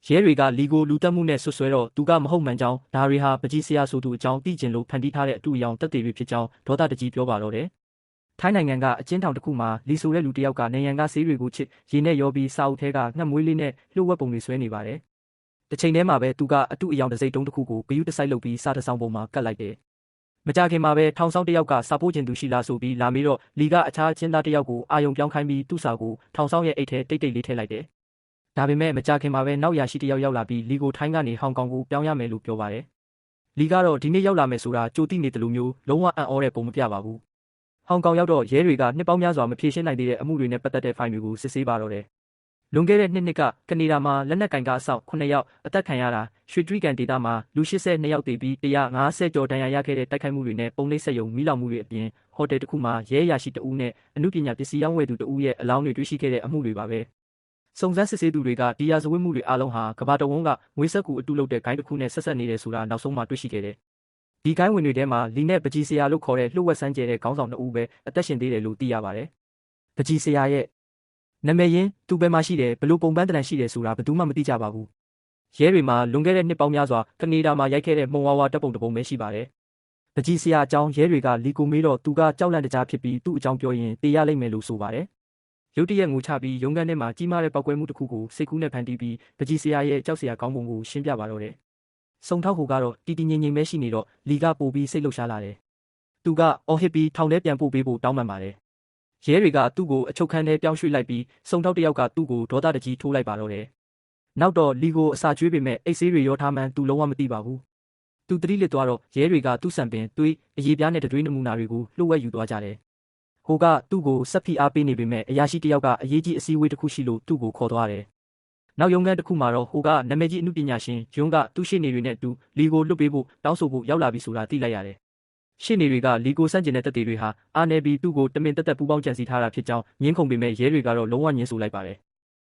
ရဲတွေကလီကိုလူတက်မှုနဲ့ဆွဆွဲတော့သူကမဟုတ်မှန်ကြောင်းဒါတွေဟာပကြီးဆရာဆိုသူအကြောင်းသိကျင်လို့ဖန်တီးထားတဲ့အတူအယောင်တက်သေးတွေဖြစ်ကြောင်းဒေါသတကြီးပြောပါတော့တယ်။ထိုင်းနိုင်ငံကအကျဉ်းထောင်တစ်ခုမှာလီဆိုတဲ့လူတစ်ယောက်ကနေရန်ကဆေးတွေကိုချစ်ရေနဲ့ရောပြီးစာအုပ်ထဲကငှက်မွေးလေးနဲ့လှုပ်ဝက်ပုံတွေဆွဲနေပါတယ်။တစ်ချိန်တည်းမှာပဲသူကအတူအယောင်တစ်စိတ်တုံးတစ်ခုကိုဂယုတစိုက်လုပ်ပြီးစာတစ်စောင်ပုံမှာကတ်လိုက်တယ်။မကြခင်မှာပဲထောင်ဆောင်တစ်ယောက်ကစာပိုးကျင်သူရှိလားဆိုပြီးလာမေးတော့လီကအခြားအကျဉ်းသားတစ်ယောက်ကိုအာယုံပြောင်းခိုင်းပြီးသူ့စာကိုထောင်ဆောင်ရဲ့အိတ်ထဲတိတ်တိတ်လေးထည့်လိုက်တယ်။ဒါပေမဲ့မကြခင်မှာပဲနောက်ရာရှိတစ်ယောက်ရောက်လာပြီးလီကိုထိုင်းကနေဟောင်ကောင်ကိုပြောင်းရမယ်လို့ပြောပါတယ်။လီကတော့ဒီနေ့ရောက်လာမယ်ဆိုတာကြိုသိနေတယ်လို့မျိုးလုံးဝအံ့ဩတဲ့ပုံမပြပါဘူး။ဟောင်ကောင်ရောက်တော့ရဲတွေကနှစ်ပေါင်းများစွာမဖြေရှင်းနိုင်သေးတဲ့အမှုတွေနဲ့ပတ်သက်တဲ့ဖိုင်တွေကိုစစ်ဆေးပါတော့တယ်။လွန်ခဲ့တဲ့နှစ်ကကနေဒါမှာလက်နက်ကင်ကအဆောက်9ယောက်အသက်ခံရတာရွှေတြိဂံဒေသမှာလူ82ယောက်သေပြီး150ကျော်ဒဏ်ရာရခဲ့တဲ့တိုက်ခိုက်မှုတွေနဲ့ပုံနှိပ်ဆက်ယုံမိလောင်မှုတွေအပြင်ဟိုတယ်တစ်ခုမှာရဲအရာရှိတအူးနဲ့အမှုပညာပစ္စည်းရောင်းဝယ်သူတအူးရဲ့အလောင်းတွေတွေ့ရှိခဲ့တဲ့အမှုတွေပါပဲ။စုံစမ်းစစ်ဆေးသူတွေကဒီရာဇဝတ်မှုတွေအားလုံးဟာကမ္ဘာတဝန်းကငွေဆက်ကူအတူလုပ်တဲ့ဂိုင်းတစ်ခုနဲ့ဆက်ဆက်နေတယ်ဆိုတာနောက်ဆုံးမှတွေ့ရှိခဲ့တယ်။ဒီဂိုင်းဝင်တွေထဲမှာလီနဲ့ပကြီးဆရာလို့ခေါ်တဲ့လှုပ်ဝက်ဆန်းကျဲတဲ့ခေါင်းဆောင်2ဦးပဲအသက်ရှင်သေးတယ်လို့သိရပါတယ်။ပကြီးဆရာရဲ့နာမည်ရင်းသူပဲမှရှိတယ်ဘလို့ပုံပန်းတန်ရှိတယ်ဆိုတာဘယ်သူမှမသိကြပါဘူး။ရဲတွေမှာလွန်ခဲ့တဲ့နှစ်ပေါင်းများစွာကနေဒါမှာရိုက်ခဲ့တဲ့မှုံဝါဝါတပ်ပုံတစ်ပုံပဲရှိပါတယ်။ပကြီးဆရာအကြောင်းရဲတွေကလီကိုမေးတော့သူကကြောက်လန့်တကြားဖြစ်ပြီးသူ့အကြောင်းပြောရင်တေးရလိမ့်မယ်လို့ဆိုပါတယ်။ရုတ်တရက်ငိုချပြီးရုံးခန်းထဲမှာကြီးမားတဲ့ပောက်ကွဲမှုတစ်ခုကိုစိတ်ကူးနဲ့ဖန်တီးပြီးပကြီးဆရာရဲ့ကြောက်စရာကောင်းပုံကိုရှင်းပြပါတော့တယ်။စုံထောက်ဟိုကတော့တီတီငိမ့်ငိမ့်ပဲရှိနေတော့လီကပိုပြီးစိတ်လှုပ်ရှားလာတယ်။သူကအော်ဟစ်ပြီးထောင်ထဲပြန်ပို့ပေးဖို့တောင်းပန်ပါတယ်။ရဲတွေကသူ့ကိုအချုပ်ခန်းထဲပြောင်းရွှေ့လိုက်ပြီးစုံထောက်တစ်ယောက်ကသူ့ကိုဒေါသတကြီးထိုးလိုက်ပါတော့တယ်။နောက်တော့လီကိုအစာကျွေးပေမဲ့အိတ်ဆေးတွေရောထားမှန်းသူလုံးဝမသိပါဘူး။သူတတိလစ်သွားတော့ရဲတွေကသူ့ဆံပင်သွေးအရေးပြားနဲ့တတွေးနမူနာတွေကိုလှုပ်ဝက်ယူသွားကြတယ်။ဟိုကသူ့ကိုဆက်ဖိအားပေးနေပေမဲ့အရာရှိတစ်ယောက်ကအရေးကြီးအစည်းအဝေးတစ်ခုရှိလို့သူ့ကိုခေါ်သွားတယ်။နောက်ရုံးခန်းတစ်ခုမှာတော့ဟိုကနာမည်ကြီးအမှုပညာရှင်ဂျွန်းကသူ့ရှေ့နေတွေနဲ့တူလီကိုလွတ်ပေးဖို့တောင်းဆိုဖို့ရောက်လာပြီဆိုတာသိလိုက်ရတယ်။ရှေ့နေတွေကလီကိုစန့်ကျင်တဲ့တပ်တွေဟာအာနယ်ဘီသူ့ကိုတမင်တက်တက်ပူးပေါင်းကြံစည်ထားတာဖြစ်ကြောင်းငင်းခုန်ပေမဲ့ရဲတွေကတော့လုံးဝညှင်းဆိုလိုက်ပါတယ်။